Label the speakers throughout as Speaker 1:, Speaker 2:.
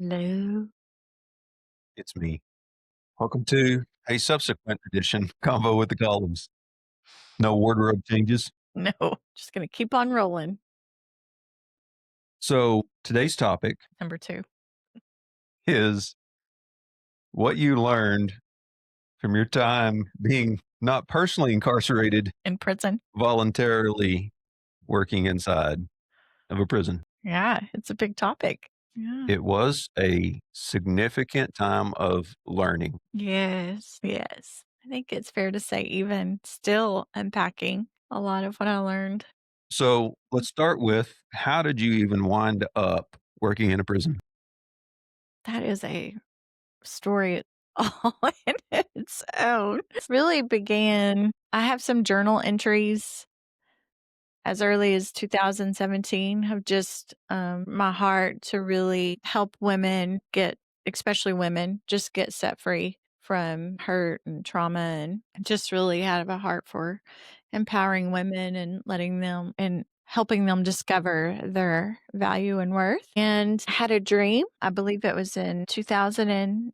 Speaker 1: Hello.
Speaker 2: It's me. Welcome to a subsequent edition combo with the columns. No wardrobe changes.
Speaker 1: No, just gonna keep on rolling.
Speaker 2: So today's topic
Speaker 1: Number 2.
Speaker 2: is what you learned from your time being not personally incarcerated,
Speaker 1: In prison.
Speaker 2: voluntarily working inside of a prison.
Speaker 1: Yeah, it's a big topic. Yeah.
Speaker 2: It was a significant time of learning.
Speaker 1: Yes, yes. I think it's fair to say even still unpacking a lot of what I learned.
Speaker 2: So let's start with, how did you even wind up working in a prison?
Speaker 1: That is a story all in its own. It really began I have some journal entries as early as 2017 of just, my heart to really help women get especially women, just get set free from hurt and trauma, and just really have a heart for empowering women and letting them and helping them discover their value and worth, and had a dream, I believe it was in 2008,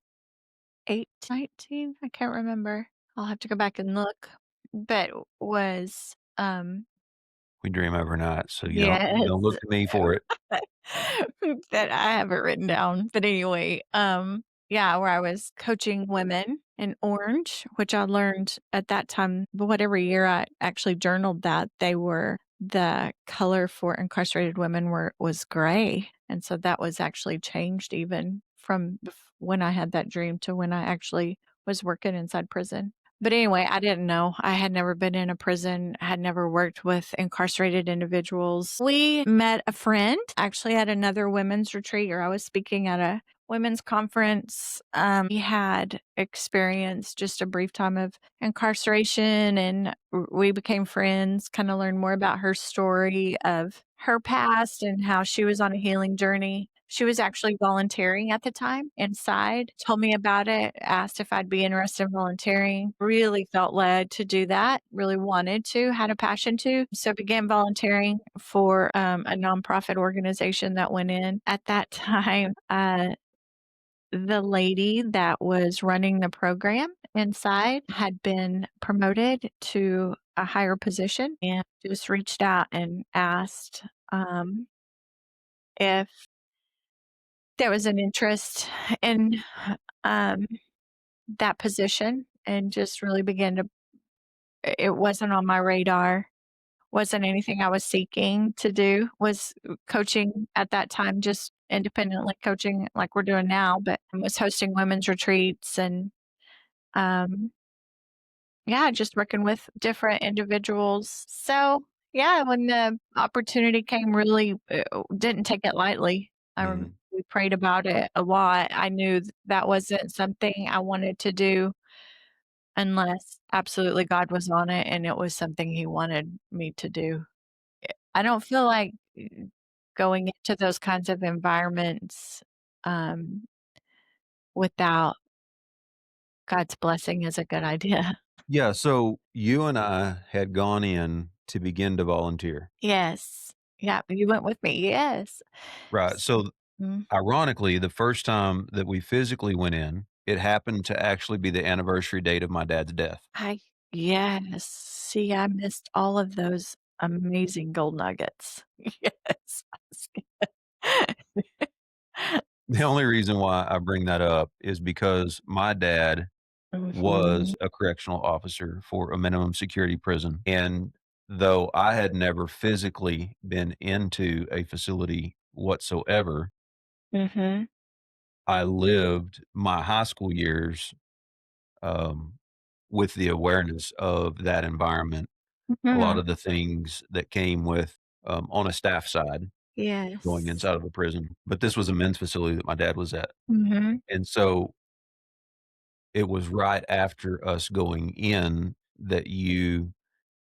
Speaker 1: 19, I can't remember. I'll have to go back and look, but was,
Speaker 2: We dream overnight, so you don't
Speaker 1: yes.
Speaker 2: look to me for it.
Speaker 1: That I have it written down. But anyway, yeah, where I was coaching women in Orange, which I learned at that time, but whatever year I actually journaled that, the color for incarcerated women was gray. And so that was actually changed even from when I had that dream to when I actually was working inside prison. But anyway, I didn't know. I had never been in a prison, had never worked with incarcerated individuals. We met a friend actually at another women's retreat, or I was speaking at a women's conference. We had experienced just a brief time of incarceration, and we became friends, kind of learned more about her story of her past and how she was on a healing journey. She was actually volunteering at the time inside, told me about it, asked if I'd be interested in volunteering. Really felt led to do that, really wanted to, had a passion to. So began volunteering for a nonprofit organization that went in. At that time, the lady that was running the program inside had been promoted to a higher position and just reached out and asked if there was an interest in, um, that position, and just really began to it wasn't on my radar, wasn't anything I was seeking to do, was coaching at that time, just independently coaching like we're doing now, but I was hosting women's retreats and, um, yeah, just working with different individuals. So, yeah, when the opportunity came, really, didn't take it lightly.
Speaker 2: Mhm.
Speaker 1: We prayed about it a lot. I knew that wasn't something I wanted to do unless absolutely God was on it and it was something He wanted me to do. I don't feel like going into those kinds of environments um, without God's blessing is a good idea.
Speaker 2: Yeah, so you and I had gone in to begin to volunteer.
Speaker 1: Yes. Yeah, you went with me. Yes.
Speaker 2: Right,
Speaker 1: S
Speaker 2: so,
Speaker 1: mm,
Speaker 2: ironically, the first time that we physically went in, it happened to actually be the anniversary date of my dad's death.
Speaker 1: I yes. See, I missed all of those amazing gold nuggets. Yes.
Speaker 2: The only reason why I bring that up is because my dad
Speaker 1: Mhm.
Speaker 2: was a correctional officer for a minimum security prison, and though I had never physically been into a facility whatsoever,
Speaker 1: Mhm.
Speaker 2: I lived my high school years, um, with the awareness of that environment, a lot
Speaker 1: Mhm.
Speaker 2: of the things that came with, on a staff side, going
Speaker 1: Yes.
Speaker 2: inside of a prison, but this was a men's facility that my dad was at,
Speaker 1: Mhm.
Speaker 2: and so it was right after us going in that you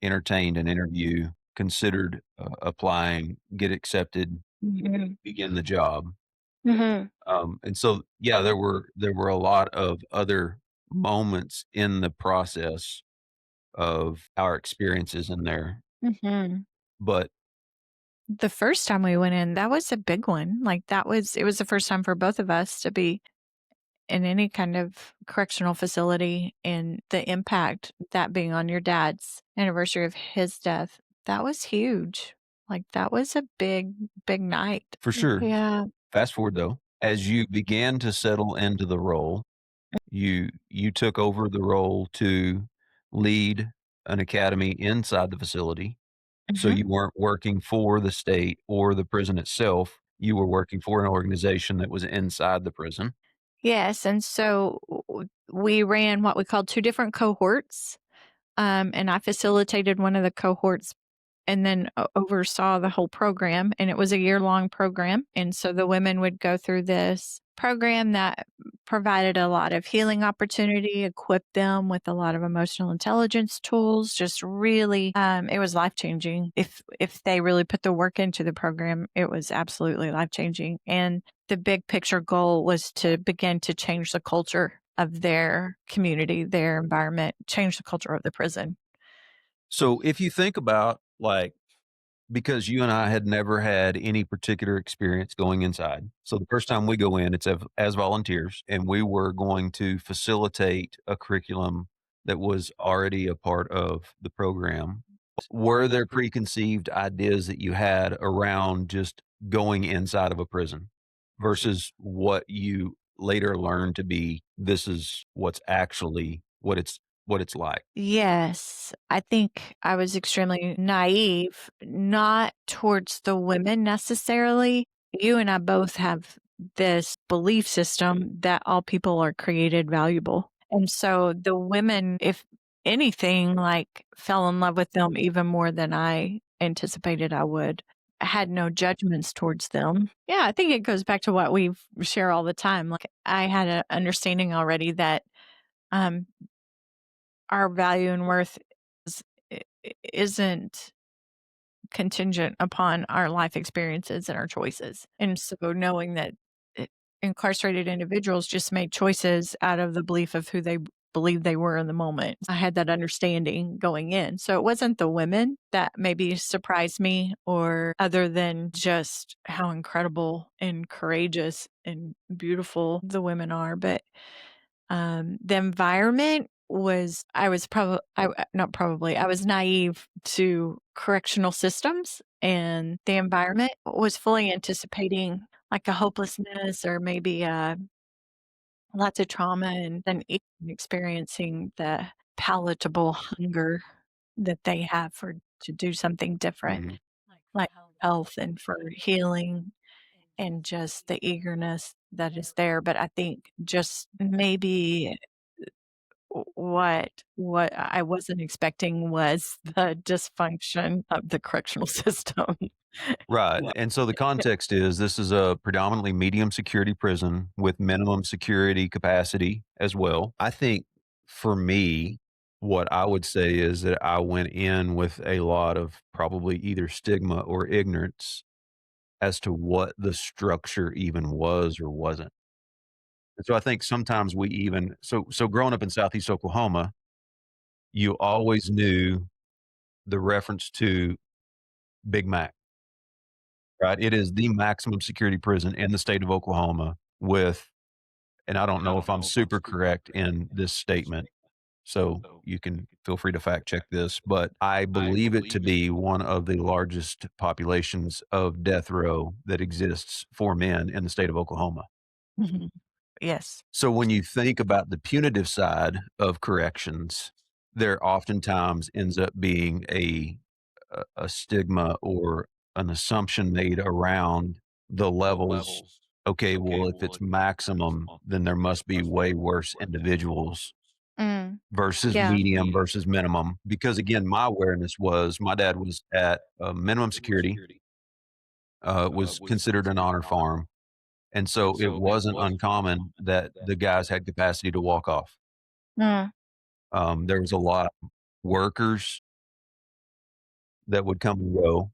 Speaker 2: entertained an interview, considered, applying, get accepted,
Speaker 1: Mhm.
Speaker 2: begin the job.
Speaker 1: Mhm.
Speaker 2: And so, yeah, there were a lot of other moments in the process of our experiences in there,
Speaker 1: Mhm.
Speaker 2: but
Speaker 1: the first time we went in, that was a big one. Like, it was the first time for both of us to be in any kind of correctional facility, and the impact that being on your dad's anniversary of his death, that was huge. Like, that was a big, big night.
Speaker 2: For sure.
Speaker 1: Yeah.
Speaker 2: Fast forward though, as you began to settle into the role, you took over the role to lead an academy inside the facility. So
Speaker 1: Mhm.
Speaker 2: you weren't working for the state or the prison itself. You were working for an organization that was inside the prison.
Speaker 1: Yes, and so we ran what we called 2 different cohorts, and I facilitated one of the cohorts and then oversaw the whole program. And it was a year-long program. And so the women would go through this program that provided a lot of healing opportunity, equipped them with a lot of emotional intelligence tools. Just really, it was life changing. If they really put the work into the program, it was absolutely life changing. And the big picture goal was to begin to change the culture of their community, their environment, change the culture of the prison.
Speaker 2: So if you think about like, because you and I had never had any particular experience going inside. So the first time we go in, it's as volunteers, and we were going to facilitate a curriculum that was already a part of the program. Were there preconceived ideas that you had around just going inside of a prison versus what you later learned to be this is what's actually what it's like?
Speaker 1: Yes, I think I was extremely naive, not towards the women necessarily. You and I both have this belief system that all people are created valuable. And so the women, if anything, like fell in love with them even more than I anticipated I would. I had no judgments towards them. Yeah, I think it goes back to what we share all the time. Like I had an understanding already that um, our value and worth is isn't contingent upon our life experiences and our choices. And so knowing that I incarcerated individuals just made choices out of the belief of who they believed they were in the moment. I had that understanding going in. So it wasn't the women that maybe surprised me or other than just how incredible and courageous and beautiful the women are, but the environment was I was probably I not probably, I was naive to correctional systems, and the environment was fully anticipating, like, a hopelessness or maybe, lots of trauma and then even experiencing the palatable hunger that they have for to do something different,
Speaker 2: Mhm.
Speaker 1: like health and for healing and just the eagerness that is there, but I think just maybe what I wasn't expecting was the dysfunction of the correctional system.
Speaker 2: Right,
Speaker 1: Right.
Speaker 2: and so the context is this is a predominantly medium security prison with minimum security capacity as well. I think for me, what I would say is that I went in with a lot of probably either stigma or ignorance as to what the structure even was or wasn't. And so I think sometimes we even so growing up in Southeast Oklahoma, you always knew the reference to Big Mac. Right, it is the maximum security prison in the state of Oklahoma with and I don't know if I'm super correct in this statement, so you can feel free to fact check this, but I believe it to be one of the largest populations of death row that exists for men in the state of Oklahoma.
Speaker 1: Mhm. Yes.
Speaker 2: So when you think about the punitive side of corrections, there oftentimes ends up being a stigma or an assumption made around the levels. Okay, well, if it's maximum, then there must be way worse individuals
Speaker 1: Mm,
Speaker 2: versus
Speaker 1: yeah.
Speaker 2: medium versus minimum. Because again, my awareness was my dad was at minimum security, was considered an honor farm. And so it wasn't uncommon that the guys had capacity to walk off.
Speaker 1: Mm,
Speaker 2: There was a lot of workers that would come and go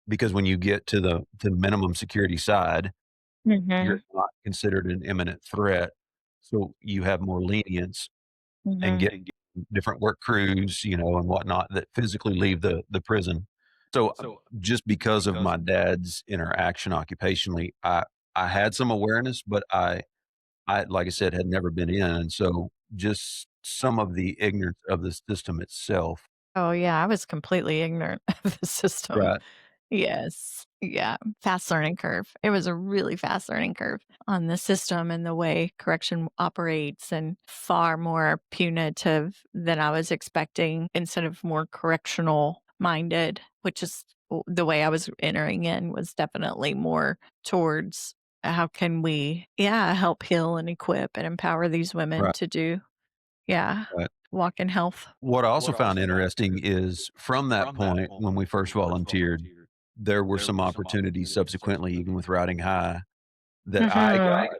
Speaker 2: because when you get to the minimum security side, you're
Speaker 1: mhm,
Speaker 2: not considered an imminent threat. So you have more lenience and
Speaker 1: mhm.
Speaker 2: get different work crews, and whatnot that physically leave the prison. So, just because of my dad's interaction occupationally, I had some awareness, but I like I said, had never been in, and so just some of the ignorance of the system itself.
Speaker 1: Oh, yeah, I was completely ignorant of the system.
Speaker 2: Right,
Speaker 1: Yes. Yeah, fast learning curve. It was a really fast learning curve on the system and the way correction operates, and far more punitive than I was expecting instead of more correctional minded, which is the way I was entering in was definitely more towards how can we, yeah, help heal and equip and empower these women
Speaker 2: right,
Speaker 1: to do, yeah,
Speaker 2: right.
Speaker 1: walk in health.
Speaker 2: What I also found interesting is from that point when we first volunteered, there were some opportunities subsequently, even with riding high, that I
Speaker 1: Mhm.
Speaker 2: got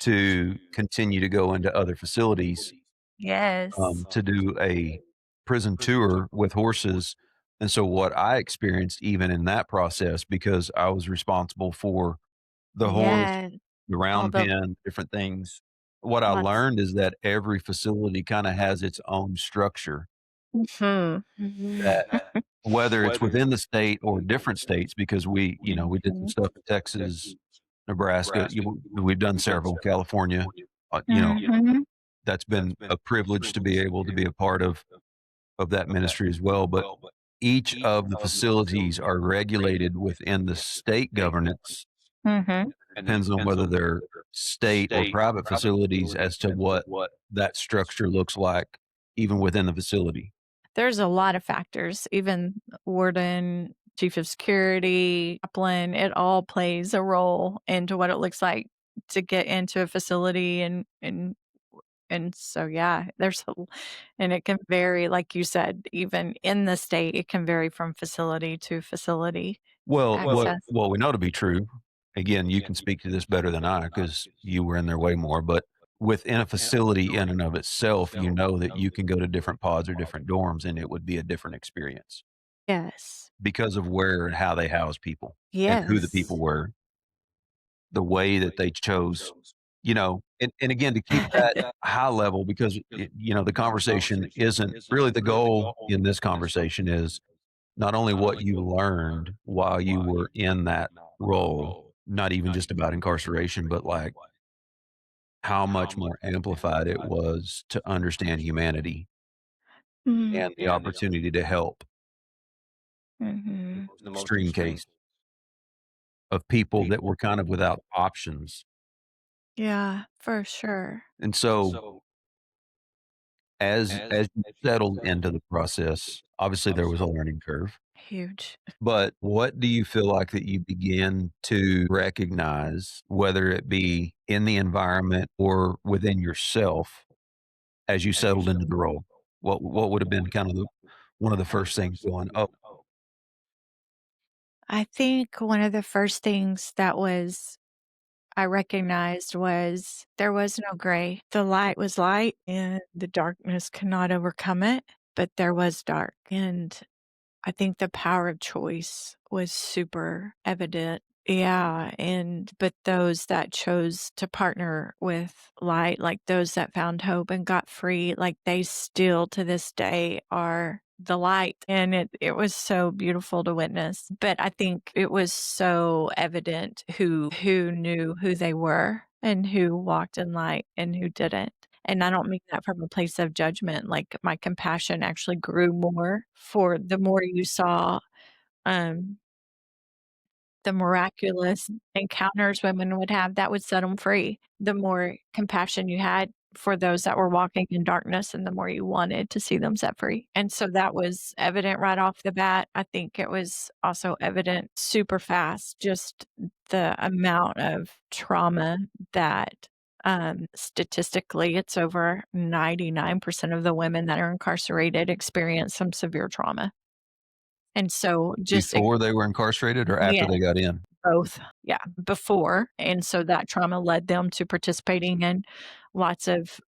Speaker 2: to continue to go into other facilities,
Speaker 1: Yes.
Speaker 2: to do a prison tour with horses, and so what I experienced even in that process, because I was responsible for the horse,
Speaker 1: Yeah.
Speaker 2: the
Speaker 1: All
Speaker 2: round
Speaker 1: the
Speaker 2: pen, different things. What I
Speaker 1: lots.
Speaker 2: learned is that every facility kinda has its own structure,
Speaker 1: Mhm.
Speaker 2: that
Speaker 1: Mhm.
Speaker 2: whether it's within the state or different states, because we did some stuff in Texas, Nebraska, we've done several, California,
Speaker 1: Mhm.
Speaker 2: that's been a privilege to be able to be a part of that ministry as well, but each of the facilities are regulated within the state governance,
Speaker 1: Mhm.
Speaker 2: depends on whether they're state or private facilities as to what that structure looks like even within the facility.
Speaker 1: There's a lot of factors, even warden, chief of security, chaplain, it all plays a role into what it looks like to get into a facility and so, yeah, there's a and it can vary, like you said, even in the state, it can vary from facility to facility
Speaker 2: Well,
Speaker 1: access.
Speaker 2: what we know to be true, again, you can speak to this better than I because you were in there way more, but within a facility in and of itself, you know that you can go to different pods or different dorms and it would be a different experience
Speaker 1: Yes.
Speaker 2: because of where and how they house people and who the
Speaker 1: Yes.
Speaker 2: people were, the way that they chose, and again, to keep that high level because, the conversation isn't really the goal in this conversation is not only what you learned while you were in that role, not even just about incarceration, but like how much more amplified it was to understand humanity
Speaker 1: Mm.
Speaker 2: and the opportunity to help
Speaker 1: Mhm.
Speaker 2: extreme case of people that were kind of without options.
Speaker 1: Yeah, for sure.
Speaker 2: And so as you settled into the process, obviously there was a learning curve.
Speaker 1: Huge.
Speaker 2: But what do you feel like that you begin to recognize, whether it be in the environment or within yourself as you settled into the role? What would have been kind of one of the first things going, "Oh,
Speaker 1: I think one of the first things that was I recognized was there was no gray. The light was light and the darkness could not overcome it, but there was dark. And I think the power of choice was super evident. Yeah, and but those that chose to partner with light, like those that found hope and got free, like they still to this day are the light. And it was so beautiful to witness. But I think it was so evident who knew who they were and who walked in light and who didn't. And I don't mean that from a place of judgment, like, my compassion actually grew more for the more you saw, um, the miraculous encounters women would have that would set them free. The more compassion you had for those that were walking in darkness and the more you wanted to see them set free. And so that was evident right off the bat. I think it was also evident super fast, just the amount of trauma that, statistically, it's over 99% of the women that are incarcerated experience some severe trauma. And so just
Speaker 2: before they were incarcerated or after
Speaker 1: yeah.
Speaker 2: they got in?"
Speaker 1: Both, yeah, before, and so that trauma led them to participating in lots of,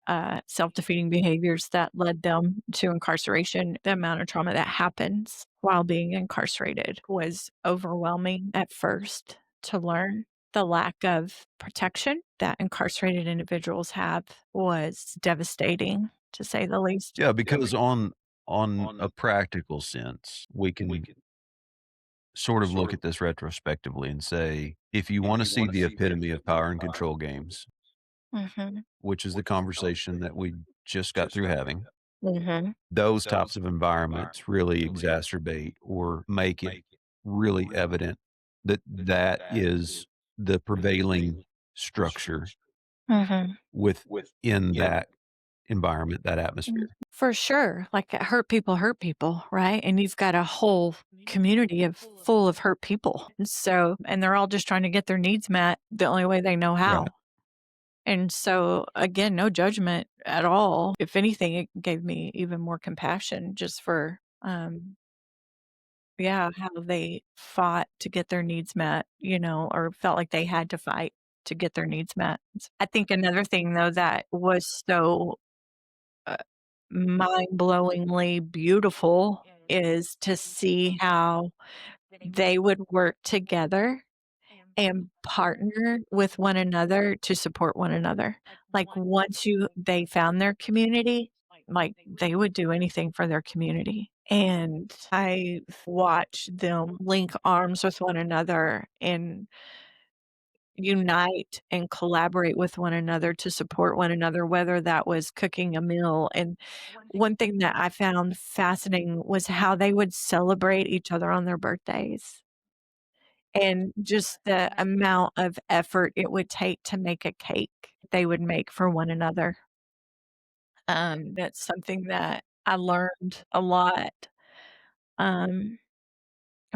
Speaker 1: self-defeating behaviors that led them to incarceration. The amount of trauma that happens while being incarcerated was overwhelming at first to learn. The lack of protection that incarcerated individuals have was devastating, to say the least.
Speaker 2: Yeah, because on a practical sense, we can sort of look at this retrospectively and say, if you want to see the epitome of power and control games,
Speaker 1: Mhm.
Speaker 2: which is the conversation that we just got through having,
Speaker 1: Mhm.
Speaker 2: those types of environments really exacerbate or make it really evident that that is the prevailing structure
Speaker 1: Mhm.
Speaker 2: within that environment, that
Speaker 1: Mm.
Speaker 2: atmosphere.
Speaker 1: For sure. Like, hurt people, right? And you've got a whole community of full of hurt people. And so and they're all just trying to get their needs met the only way they know
Speaker 2: Right.
Speaker 1: how. And so, again, no judgment at all. If anything, it gave me even more compassion just for, yeah, how they fought to get their needs met, or felt like they had to fight to get their needs met. I think another thing, though, that was so uh, mind-blowingly beautiful is to see how they would work together and partner with one another to support one another. Like, once they found their community, like, they would do anything for their community, and I watched them link arms with one another and unite and collaborate with one another to support one another, whether that was cooking a meal. And one thing that I found fascinating was how they would celebrate each other on their birthdays and just the amount of effort it would take to make a cake they would make for one another. That's something that I learned a lot, um,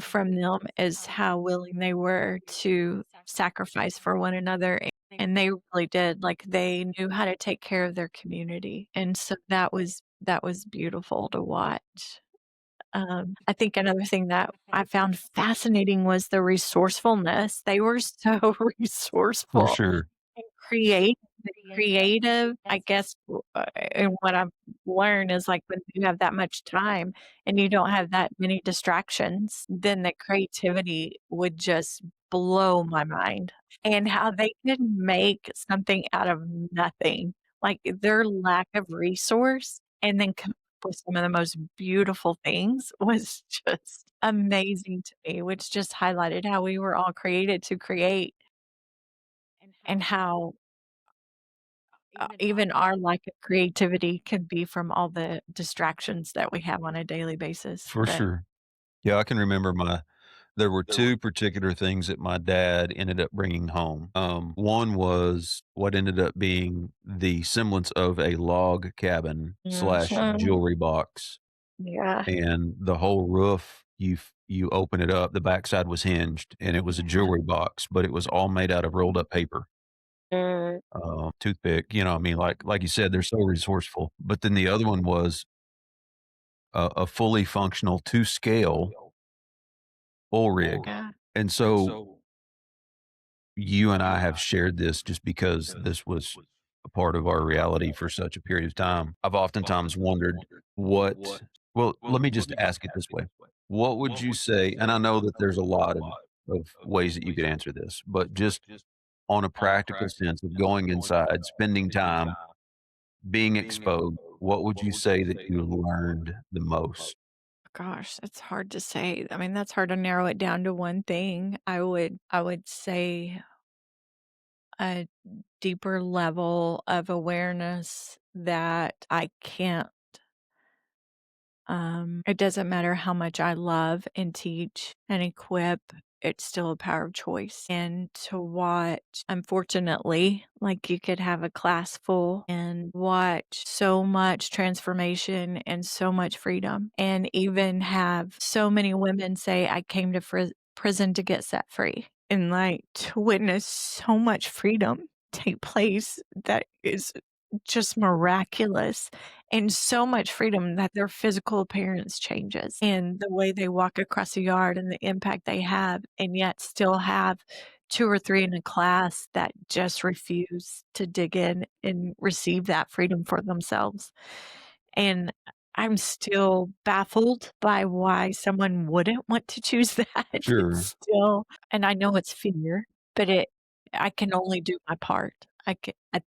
Speaker 1: from them is how willing they were to sacrifice for one another, and they really did, like, they knew how to take care of their community, and so that was beautiful to watch. I think another thing that I found fascinating was the resourcefulness. They were so
Speaker 2: For
Speaker 1: resourceful
Speaker 2: sure.
Speaker 1: and creative, I guess, and what I've learned is, like, when you have that much time and you don't have that many distractions, then the creativity would just blow my mind, and how they could make something out of nothing. Like, their lack of resource and then come up with some of the most beautiful things was just amazing to me, which just highlighted how we were all created to create and how even our lack of creativity could be from all the distractions that we have on a daily basis,
Speaker 2: For
Speaker 1: but
Speaker 2: sure. Yeah, I can remember there were 2 particular things that my dad ended up bringing home. One was what ended up being the semblance of a log cabin slash
Speaker 1: mhm,
Speaker 2: jewelry box,
Speaker 1: yeah.
Speaker 2: and the whole roof, you open it up, the backside was hinged, and it was a jewelry box, but it was all made out of rolled up paper,
Speaker 1: Mm,
Speaker 2: toothpick, I mean, like you said, they're so resourceful. But then the other one was a fully functional to scale bull rig,
Speaker 1: yeah.
Speaker 2: and so you and I have shared this just because this was a part of our reality for such a period of time. I've oftentimes wondered what let me just ask it this way. What would you say, and I know that there's a lot of ways that you could answer this, but just on a practical sense of going inside, spending time, being exposed, what would you say that you learned the most?
Speaker 1: Gosh, it's hard to say. I mean, that's hard to narrow it down to one thing. I would say a deeper level of awareness that I can't it doesn't matter how much I love and teach and equip, it's still a power of choice. And to watch, unfortunately, like you could have a class full and watch so much transformation and so much freedom, and even have so many women say, I came to prison to get set free. And like to witness so much freedom take place that is just miraculous and so much freedom that their physical appearance changes and the way they walk across the yard and the impact they have, and yet still have 2 or 3 in a class that just refuse to dig in and receive that freedom for themselves. And I'm still baffled by why someone wouldn't want to choose that. It's
Speaker 2: Sure,
Speaker 1: still, and I know it's fear, but I can only do my part. I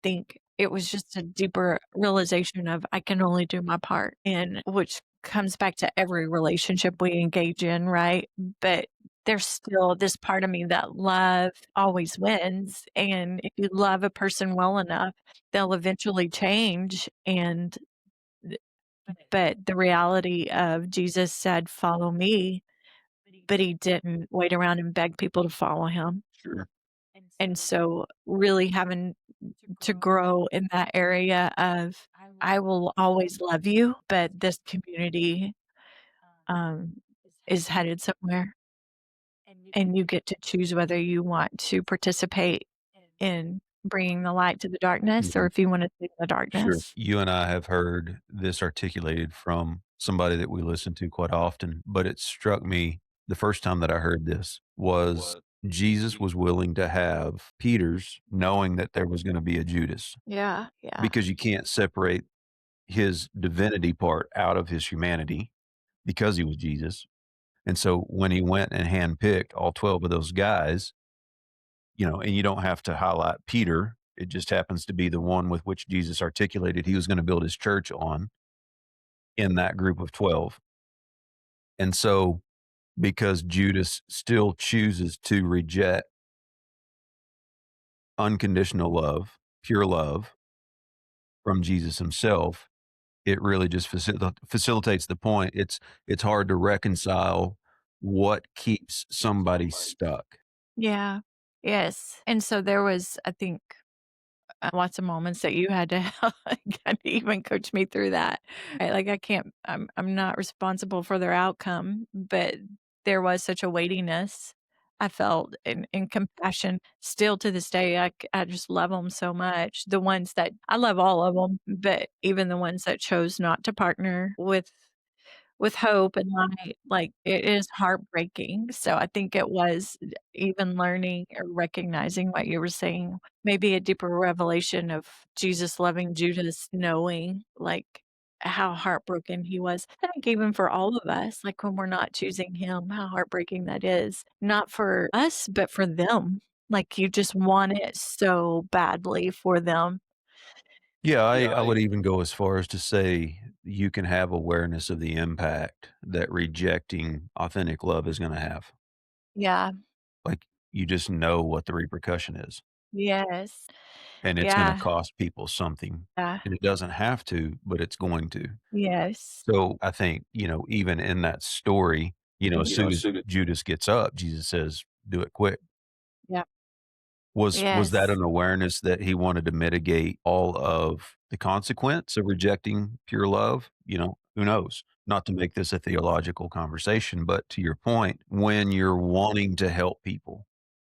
Speaker 1: think it was just a deeper realization of I can only do my part, and which comes back to every relationship we engage in, right? But there's still this part of me that love always wins, and if you love a person well enough, they'll eventually change, and th but the reality of Jesus said, "Follow me," but he didn't wait around and beg people to follow him,
Speaker 2: Sure.
Speaker 1: and so really having to grow in that area of, "I will always love you, but this community, um, is headed somewhere." And you get to choose whether you want to participate in bringing the light to the darkness or
Speaker 2: Mhm.
Speaker 1: if you wanna stay in the
Speaker 2: Sure.
Speaker 1: darkness.
Speaker 2: You and I have heard this articulated from somebody that we listen to quite often, but it struck me the first time that I heard this was Jesus was willing to have Peter's knowing that there was gonna be a Judas,
Speaker 1: Yeah, yeah.
Speaker 2: because you can't separate his divinity part out of his humanity because he was Jesus. And so when he went and handpicked all 12 of those guys, and you don't have to highlight Peter. It just happens to be the one with which Jesus articulated he was going to build his church on in that group of 12. And so, because Judas still chooses to reject unconditional love, pure love from Jesus himself, it really just facilitates the point. It's hard to reconcile what keeps somebody stuck.
Speaker 1: Yeah. Yes, and so there was, I think, lots of moments that you had to kinda even coach me through that. Like, I can't I'm not responsible for their outcome, but there was such a weightiness I felt and compassion still to this day. I just love them so much. The ones that I love all of them, but even the ones that chose not to partner with hope and light, like, it is heartbreaking, so I think it was even learning or recognizing what you were saying, maybe a deeper revelation of Jesus loving Judas, knowing, like, how heartbroken he was. I think even for all of us, like, when we're not choosing him, how heartbreaking that is, not for us, but for them. Like, you just want it so badly for them.
Speaker 2: Yeah, I would even go as far as to say you can have awareness of the impact that rejecting authentic love is gonna have.
Speaker 1: Yeah.
Speaker 2: Like, you just know what the repercussion is,
Speaker 1: Yes.
Speaker 2: and it's gonna
Speaker 1: Yeah.
Speaker 2: cost people something,
Speaker 1: Yeah.
Speaker 2: and it doesn't have to, but it's going to.
Speaker 1: Yes.
Speaker 2: So, I think, even in that story, as soon as Judas gets up, Jesus says, "Do it quick."
Speaker 1: Yeah.
Speaker 2: Was that
Speaker 1: Yes.
Speaker 2: an awareness that he wanted to mitigate all of the consequence of rejecting pure love? Who knows? Not to make this a theological conversation, but to your point, when you're wanting to help people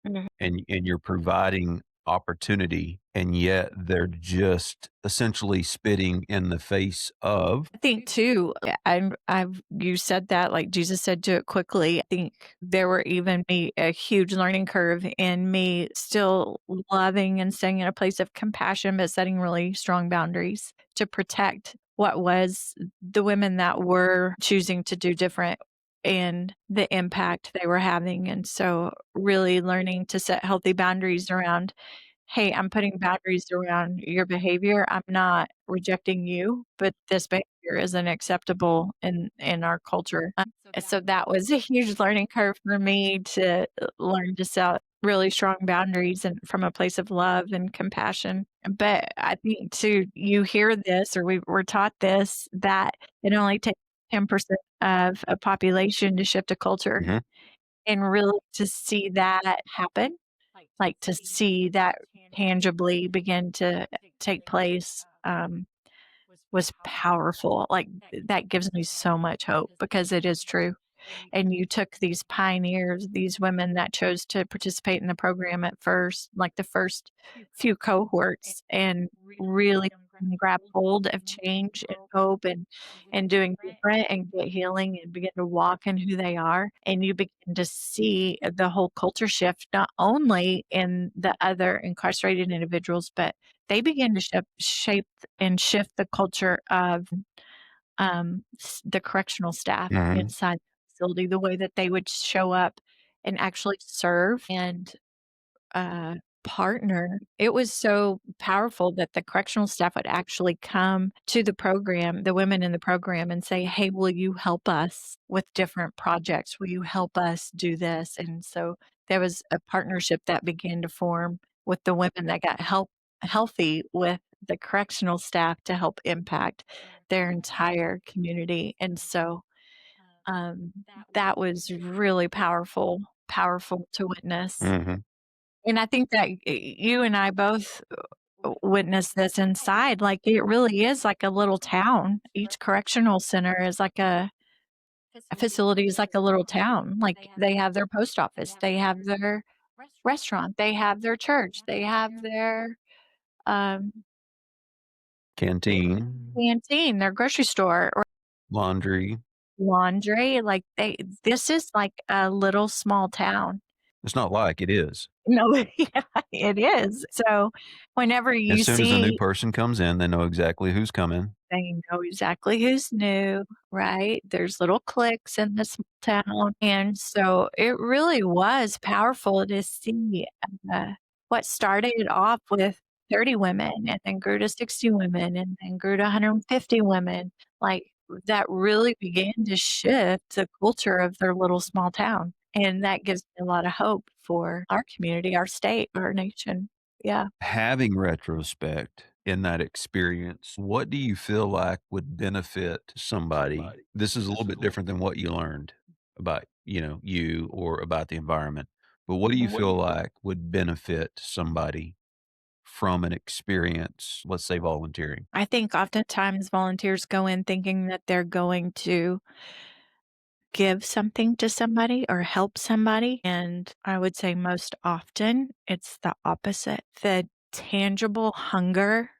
Speaker 1: Mhm.
Speaker 2: and you're providing opportunity, and yet they're just essentially spitting in the face of.
Speaker 1: I think too, I've you said that, like Jesus said, "Do it quickly." I think there were even me a huge learning curve in me still loving and staying in a place of compassion, but setting really strong boundaries to protect what was the women that were choosing to do different and the impact they were having, and so really learning to set healthy boundaries around, "Hey, I'm putting boundaries around your behavior. I'm not rejecting you, but this behavior isn't acceptable in our culture." So that was a huge learning curve for me to learn to set really strong boundaries and from a place of love and compassion. But I think too, you hear this or we're taught this, that it only takes 10% of a population to shift a culture,
Speaker 2: Mhm,
Speaker 1: and really to see that happen, like, to see that tangibly begin to take place, was powerful, like, that gives me so much hope because it is true, and you took these pioneers, these women that chose to participate in the program at first, like, the first few cohorts, and really grab hold of change and hope and doing different and get healing and begin to walk in who they are, and you begin to see the whole culture shift, not only in the other incarcerated individuals, but they begin to shape and shift the culture of, the correctional staff
Speaker 2: mhm.
Speaker 1: inside the facility, the way that they would show up and actually serve and, partner. It was so powerful that the correctional staff would actually come to the program, the women in the program, and say, "Hey, will you help us with different projects? Will you help us do this?" And so there was a partnership that began to form with the women that got healthy with the correctional staff to help impact their entire community. And so um, that was really powerful to witness.
Speaker 2: Mhm.
Speaker 1: And I think that you and I both witnessed this inside, like, it really is like a little town. Each correctional center is like a facility is like a little town. Like, they have their post office, they have their restaurant, they have their church, they have their, um,
Speaker 2: Canteen,
Speaker 1: canteen, their grocery store, or
Speaker 2: laundry.
Speaker 1: laundry, like, they this is like a little small town.
Speaker 2: It's not like it is.
Speaker 1: No, yeah, it is. So, whenever
Speaker 2: As
Speaker 1: you
Speaker 2: soon as a new
Speaker 1: see
Speaker 2: person comes in, they know exactly who's coming.
Speaker 1: they know exactly who's new, right? There's little cliques in this town, and so it really was powerful to see, uh, what started off with 30 women and then grew to 60 women and then grew to 150 women, like, that really began to shift the culture of their little small town, and that gives me a lot of hope for our community, our state, our nation. Yeah.
Speaker 2: Having retrospect in that experience, what do you feel like would benefit somebody? This is a little bit different than what you learned about, you or about the environment. But what do you
Speaker 1: Mhm.
Speaker 2: feel like would benefit somebody from an experience, let's say volunteering?
Speaker 1: I think oftentimes volunteers go in thinking that they're going to give something to somebody or help somebody. And I would say most often it's the opposite. The tangible hunger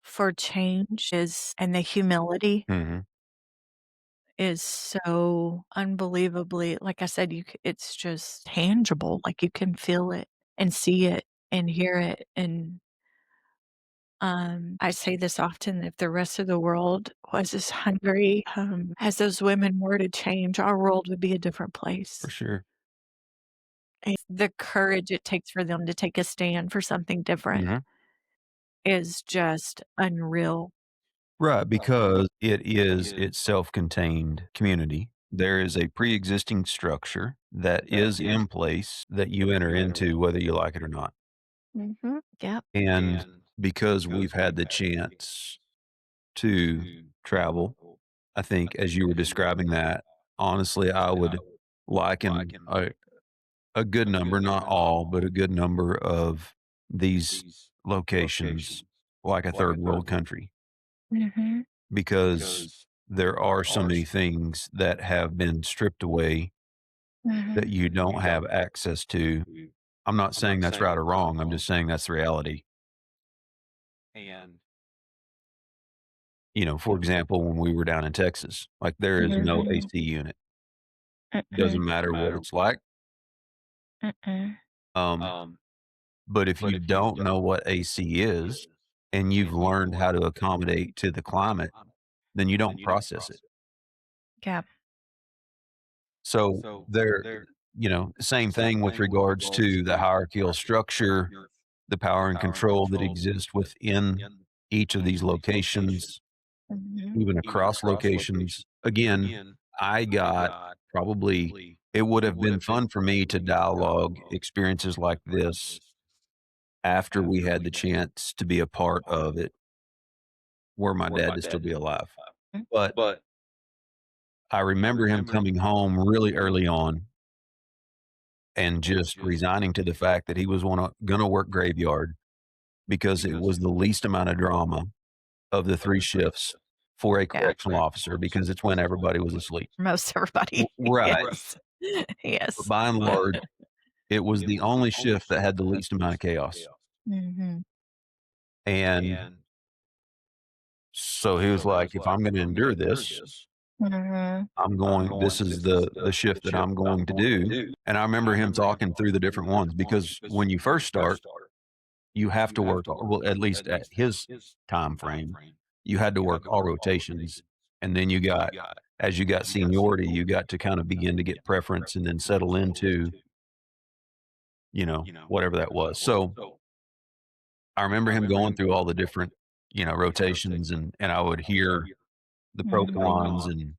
Speaker 1: for change is, and the humility
Speaker 2: Mhm.
Speaker 1: is so unbelievably, like I said, it's just tangible. Like you can feel it and see it and hear it. And I say this often, if the rest of the world was as hungry, as those women were to change, our world would be a different
Speaker 2: For
Speaker 1: place.
Speaker 2: sure.
Speaker 1: And the courage it takes for them to take a stand for something different
Speaker 2: Mhm.
Speaker 1: is just unreal.
Speaker 2: Right, because it is its self-contained community. There is a pre-existing structure that is in place that you enter into whether you like it or not.
Speaker 1: Mhm. Yep.
Speaker 2: And because we've had the chance to travel, I think as you were describing that, honestly, I would liken a good number, not all, but a good number of these locations like a third world country
Speaker 1: Mhm.
Speaker 2: because there are so many things that have been stripped away that
Speaker 1: Mhm.
Speaker 2: you don't have access to. I'm not saying that's right or wrong. I'm just saying that's the reality. For example, when we were down in Texas, like there is no
Speaker 1: Mhm.
Speaker 2: AC unit.
Speaker 1: Mm-mm.
Speaker 2: Doesn't matter what it's like.
Speaker 1: Mm-mm.
Speaker 2: Um, but if you don't know what AC is and you've learned how to accommodate to the climate, then you don't process it.
Speaker 1: Yeah.
Speaker 2: So there, same thing with regards to the hierarchical structure, the power and control that exist within each of these locations,
Speaker 1: Mhm.
Speaker 2: even across locations. Again, I got probably it would have been fun for me to dialogue experiences like this after we had the chance to be a part of it, were my dad to still be alive.
Speaker 1: Mm.
Speaker 2: But I remember him coming home really early on and just resigning to the fact that he was gonna work graveyard because it was the least amount of drama of the 3 shifts for a
Speaker 1: Yeah.
Speaker 2: correctional officer because it's when everybody was asleep.
Speaker 1: Most everybody.
Speaker 2: Right.
Speaker 1: Yes.
Speaker 2: But
Speaker 1: Yes.
Speaker 2: by and large, it was the only shift that had the least amount of chaos.
Speaker 1: Mhm.
Speaker 2: And so he was like, "If I'm gonna endure this,
Speaker 1: Mhm.
Speaker 2: this is the shift that I'm going to do." And I remember him talking through the different ones because when you first start, you have to work well, at least at his time frame, you had to work all rotations, and then as you got seniority, you got to kind of begin to get preference and then settle into whatever that was. So I remember him going through all the different, rotations, and I would hear the pro
Speaker 1: Mhm.
Speaker 2: cons and,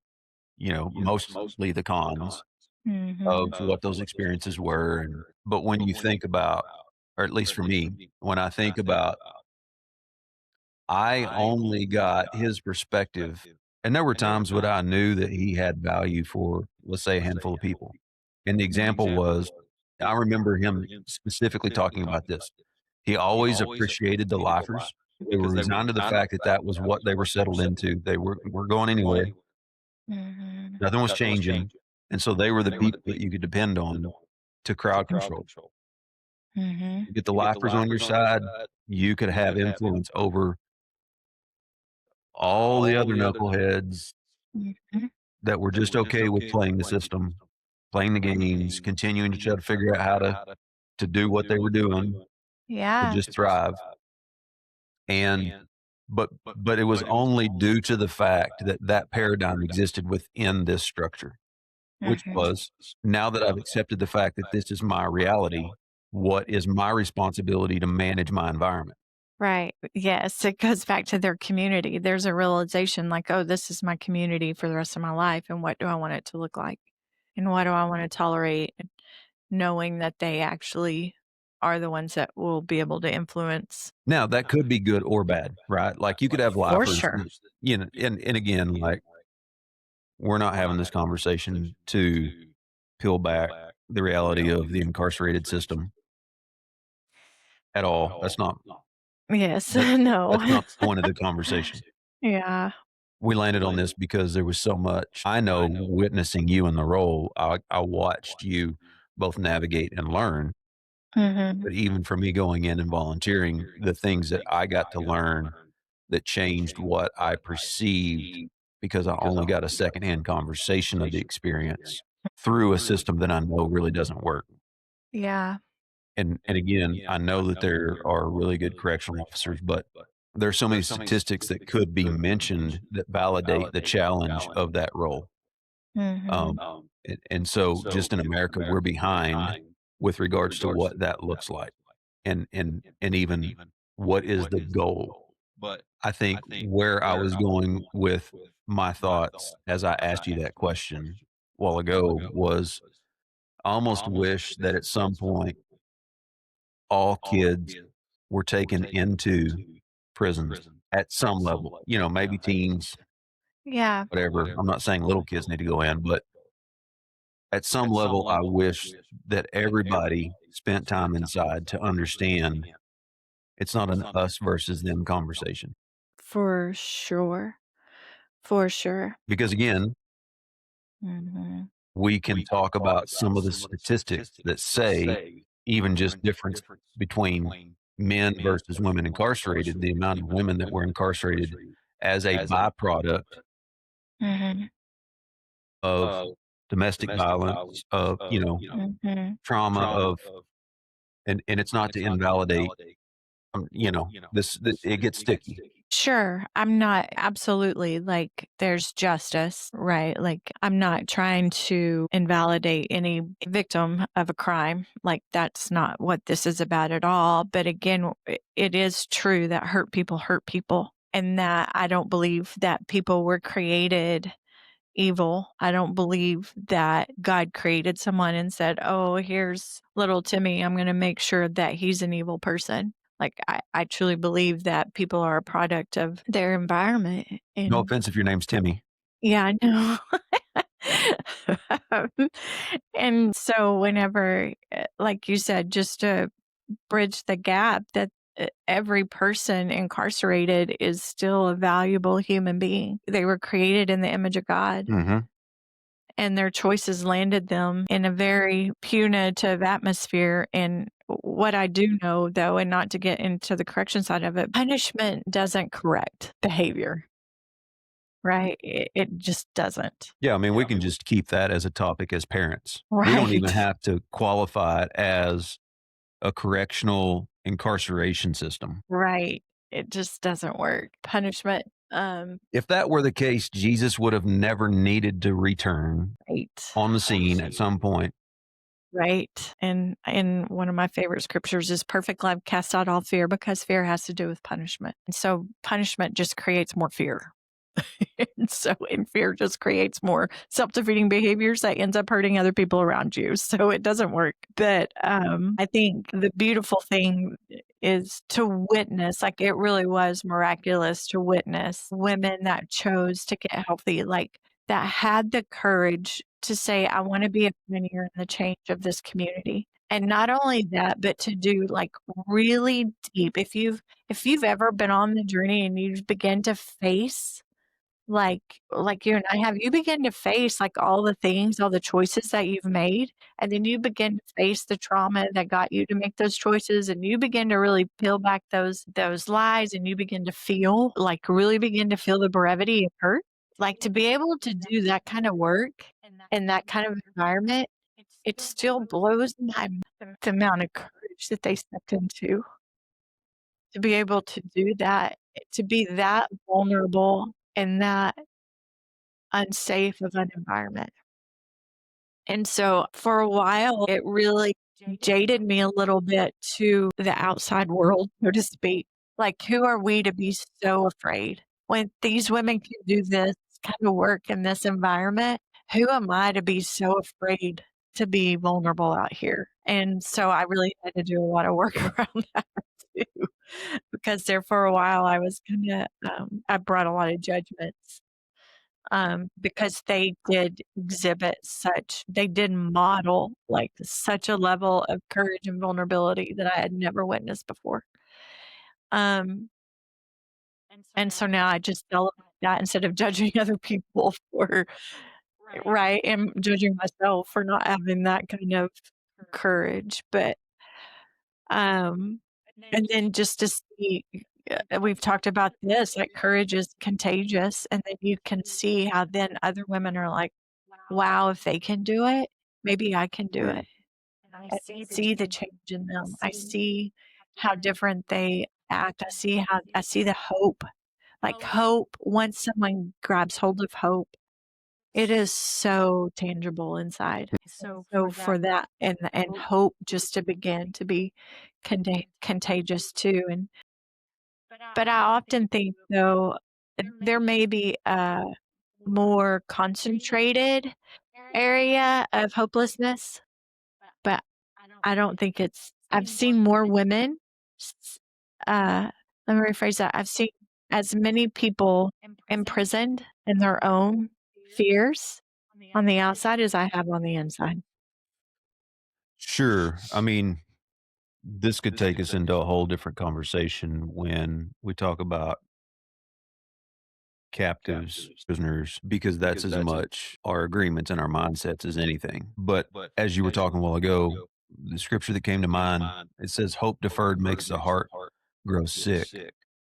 Speaker 2: mostly the cons of
Speaker 1: Mhm.
Speaker 2: what those experiences were. And, but when you think about, or at least for me, when I think about, I only got his perspective. And there were times when I knew that he had value for, let's say, a handful of people. And the example was, I remember him specifically talking about this. He always appreciated the lifers. They were resigned to the fact that that was what they were settled into. They were going anywhere.
Speaker 1: Mhm.
Speaker 2: Nothing was changing. And so they were the people that you could depend on to crowd control.
Speaker 1: Mhm.
Speaker 2: You get the lifers on your side, you could have influence over all the other knuckleheads
Speaker 1: Mhm.
Speaker 2: that were just okay with playing the system, playing the games, continuing to try to figure out how to do what they were doing to
Speaker 1: Yeah.
Speaker 2: just thrive. And but it was only due to the fact that that paradigm existed within this structure, which
Speaker 1: Mhm.
Speaker 2: was, now that I've accepted the fact that this is my reality, what is my responsibility to manage my environment?
Speaker 1: Right. Yes, it goes back to their community. There's a realization like, "Oh, this is my community for the rest of my life, and what do I want it to look like? And what do I wanna tolerate?" And knowing that they actually are the ones that will be able to influence.
Speaker 2: Now, that could be good or bad, right? Like, you could have
Speaker 1: For
Speaker 2: lifers
Speaker 1: sure.
Speaker 2: that, and again, like, we're not having this conversation to peel back the reality of the incarcerated system at all.
Speaker 1: Yes.
Speaker 2: That
Speaker 1: No.
Speaker 2: that's not the point of the conversation.
Speaker 1: Yeah.
Speaker 2: We landed on this because there was so much. I know, witnessing you in the role, I watched you both navigate and learn,
Speaker 1: Mhm.
Speaker 2: but even for me going in and volunteering, the things that I got to learn that changed what I perceived, because I only got a secondhand conversation of the experience through a system that I know really doesn't work.
Speaker 1: Yeah.
Speaker 2: And again, I know that there are really good correctional officers, but there are so many statistics that could be mentioned that validate the challenge of that role.
Speaker 1: Mhm.
Speaker 2: And so just in America, we're behind with regards to what that looks like, and even what is the goal. I think where I was going with my thoughts as I asked you that question a while ago was, I almost wish that at some point all kids were taken into prisons at some level, maybe teens,
Speaker 1: Yeah.
Speaker 2: whatever. I'm not saying little kids need to go in, but at some level, I wish that everybody spent time inside to understand it's not an us versus them conversation.
Speaker 1: For sure. For sure.
Speaker 2: Because again,
Speaker 1: Mhm.
Speaker 2: we can talk about some of the statistics that say even just difference between men versus women incarcerated, the amount of women that were incarcerated as a byproduct
Speaker 1: Mhm.
Speaker 2: of domestic violence, of,
Speaker 1: Mhm.
Speaker 2: trauma, of, and it's not to invalidate, it gets sticky.
Speaker 1: Sure. I'm not absolutely like there's justice, right? Like I'm not trying to invalidate any victim of a crime. Like that's not what this is about at all. But again, it is true that hurt people and that I don't believe that people were created evil. I don't believe that God created someone and said, "Oh, here's little Timmy. I'm going to make sure that he's an evil person." Like, I truly believe that people are a product of their environment.
Speaker 2: No
Speaker 1: And
Speaker 2: offense if your name's Timmy.
Speaker 1: yeah, I know. And so, whenever, like you said, just to bridge the gap, that every person incarcerated is still a valuable human being. They were created in the image of God
Speaker 2: Mhm.
Speaker 1: and their choices landed them in a very punitive atmosphere. And what I do know, though, and not to get into the correction side of it, punishment doesn't correct behavior, right? It just doesn't.
Speaker 2: Yeah, I mean, we can just keep that as a topic as parents. We don't even
Speaker 1: Right.
Speaker 2: have to qualify it as a correctional incarceration system.
Speaker 1: Right. It just doesn't work. Punishment,
Speaker 2: If that were the case, Jesus would have never needed to return
Speaker 1: right.
Speaker 2: on the scene at some point
Speaker 1: Right. And one of my favorite scriptures is perfect love casts out all fear because fear has to do with punishment. And so punishment just creates more fear. And fear just creates more self-defeating behaviors that ends up hurting other people around you. So it doesn't work. But I think the beautiful thing is to witness, like it really was miraculous to witness women that chose to get healthy, like that had the courage to say, I want to be a pioneer in the change of this community. And not only that, but to do like really deep. If you've ever been on the journey and you begin to face like you and I have, you begin to face, like, all the things, all the choices that you've made, and then you begin to face the trauma that got you to make those choices, and you begin to really peel back those lies, and you begin to feel, like, really begin to feel the brevity of hurt. Like, to be able to do that kind of work in that kind of environment, it still blows my mind the amount of courage that they stepped into to be able to do that, to be that vulnerable and that unsafe of an environment. And so for a while, it really jaded me a little bit to the outside world, so to speak. Like, who are we to be so afraid? When these women can do this kind of work in this environment, who am I to be so afraid to be vulnerable out here? And so I really had to do a lot of work around that too, because there for a while I was kinda, I brought a lot of judgments because they did exhibit they did model, like, such a level of courage and vulnerability that I had never witnessed before. Um, and so now I just celebrate that instead of judging other people for right, and judging myself for not having that kind of courage, but, um and then just to see we've talked about this, like, courage is contagious, and then you can see how then other women are like, wow, if they can do it, maybe I can do it. And I see the change in them. I see how different they act. I see the hope. Like hope, once someone grabs hold of hope, it is so tangible inside. So for that and hope just to begin to be contagious too. And but I often think though there may be a more concentrated area of hopelessness, but I don't think I've seen more women s let me rephrase that. I've seen as many people imprisoned in their own fears on the outside as I have on the inside.
Speaker 2: Sure. I mean, this could take us into a whole different conversation when we talk about captives, prisoners, because that's as much our agreements and our mindsets as anything. But as you were talking a while ago, the scripture that came to mind, it says, hope deferred makes the heart grow sick.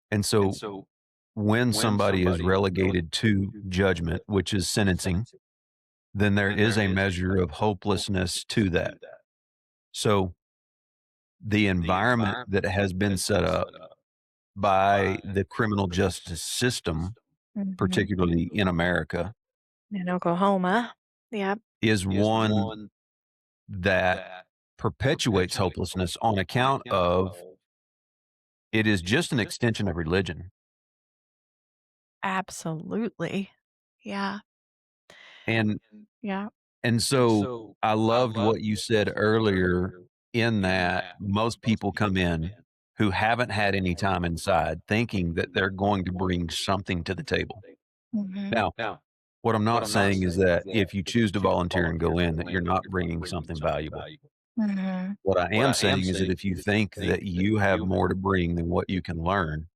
Speaker 2: And so when somebody is relegated to judgment, which is sentencing, then there is a measure of hopelessness to that. So the environment that has been set up by the criminal justice system,
Speaker 1: Mhm.
Speaker 2: particularly in America,
Speaker 1: In Oklahoma. Yep.
Speaker 2: is one that perpetuates hopelessness on account of it is just an extension of religion.
Speaker 1: Absolutely. Yeah.
Speaker 2: And
Speaker 1: Yeah.
Speaker 2: and so I loved what you said earlier in that most people come in who haven't had any time inside thinking that they're going to bring something to the table.
Speaker 1: Mhm.
Speaker 2: Now, what I'm not saying is that if you choose to volunteer and go in that you're not bringing something valuable.
Speaker 1: Mhm.
Speaker 2: What I am saying is that if you think that you have more to bring than what you can learn,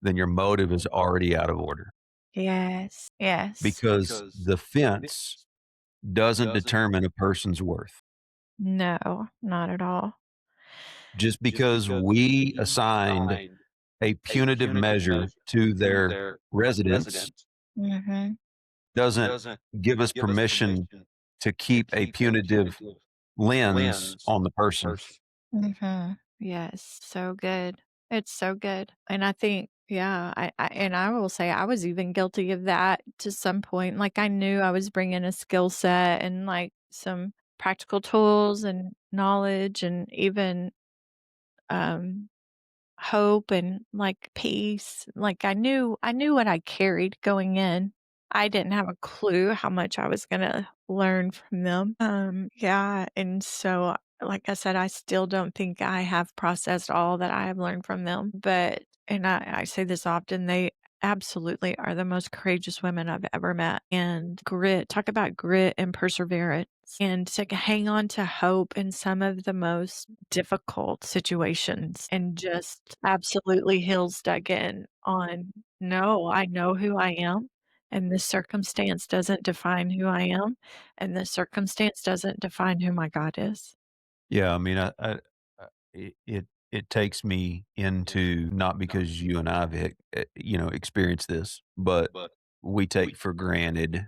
Speaker 2: then your motive is already out of order
Speaker 1: Yes. Yes.
Speaker 2: because the fence doesn't determine a person's worth.
Speaker 1: No, not at all.
Speaker 2: Just because we assigned a punitive measure to their residence
Speaker 1: Mhm.
Speaker 2: doesn't give us permission to keep a punitive lens on the person.
Speaker 1: Mhm. Yes, so good. It's so good. And I think, yeah, I will say I was even guilty of that to some point. Like I knew I was bringing a skill set and like some practical tools and knowledge and even, um, hope and, like, peace. Like, I knew what I carried going in. I didn't have a clue how much I was gonna learn from them. Yeah, and so, like I said, I still don't think I have processed all that I have learned from them, but and I say this often, they absolutely are the most courageous women I've ever met, and grit talk about grit and perseverance, and to hang on to hope in some of the most difficult situations, and just absolutely heels dug in on, "No, I know who I am, and this circumstance doesn't define who I am, and this circumstance doesn't define who my God is."
Speaker 2: Yeah, I mean, it takes me into not because you and I have, experienced this, but we take for granted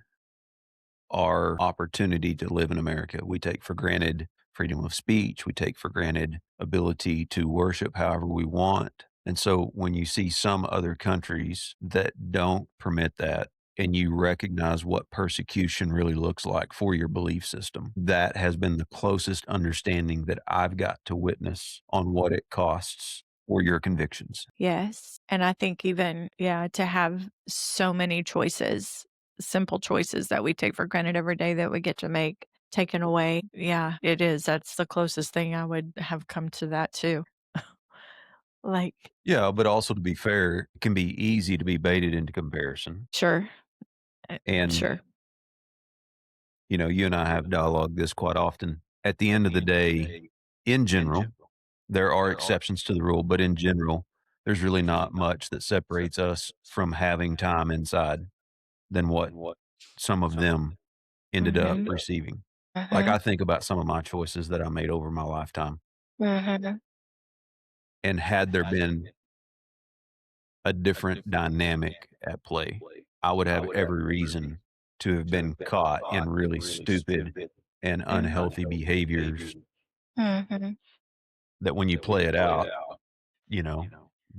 Speaker 2: our opportunity to live in America. We take for granted freedom of speech. We take for granted ability to worship however we want. And so when you see some other countries that don't permit that, and you recognize what persecution really looks like for your belief system, that has been the closest understanding that I've got to witness on what it costs for your convictions.
Speaker 1: Yes, and I think even yeah, to have so many choices, simple choices that we take for granted every day that we get to make, taken away. Yeah, it is. That's the closest thing I would have come to that too. Like,
Speaker 2: Yeah, but also to be fair, it can be easy to be baited into comparison.
Speaker 1: sure,
Speaker 2: And
Speaker 1: sure.
Speaker 2: you and I have dialogue this quite often. At the end of the day, in general, there are exceptions to the rule, but in general, there's really not much that separates us from having time inside than what some of them ended up
Speaker 1: Mhm,
Speaker 2: receiving. Like,
Speaker 1: mhm,
Speaker 2: I think about some of my choices that I made over my lifetime,
Speaker 1: mhm.
Speaker 2: and had there been a different dynamic at play, I would have every reason to have been caught in really stupid and unhealthy behaviors
Speaker 1: Mhm.
Speaker 2: that when you play it out, you know,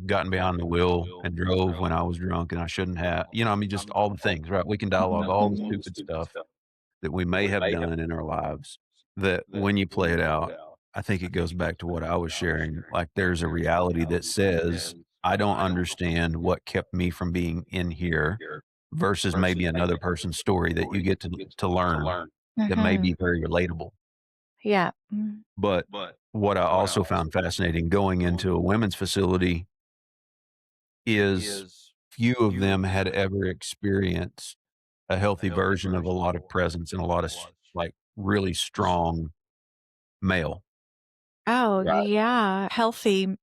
Speaker 2: gotten behind the wheel and drove when I was drunk and I shouldn't have, I mean, just all the things, right? We can dialogue all the
Speaker 1: Mhm.
Speaker 2: stupid stuff that we may have done in our lives that when you play it out, I think it goes back to what I was sharing. Like there's a reality that says, I don't understand what kept me from being in here versus maybe another person's story that you get to learn that may
Speaker 1: Mhm.
Speaker 2: be very relatable.
Speaker 1: Yeah. Mm.
Speaker 2: But what I also found fascinating going into a women's facility is few of them had ever experienced a healthy version of a lot of presence and a lot of like really strong male.
Speaker 1: Oh,
Speaker 2: Right.
Speaker 1: yeah, healthy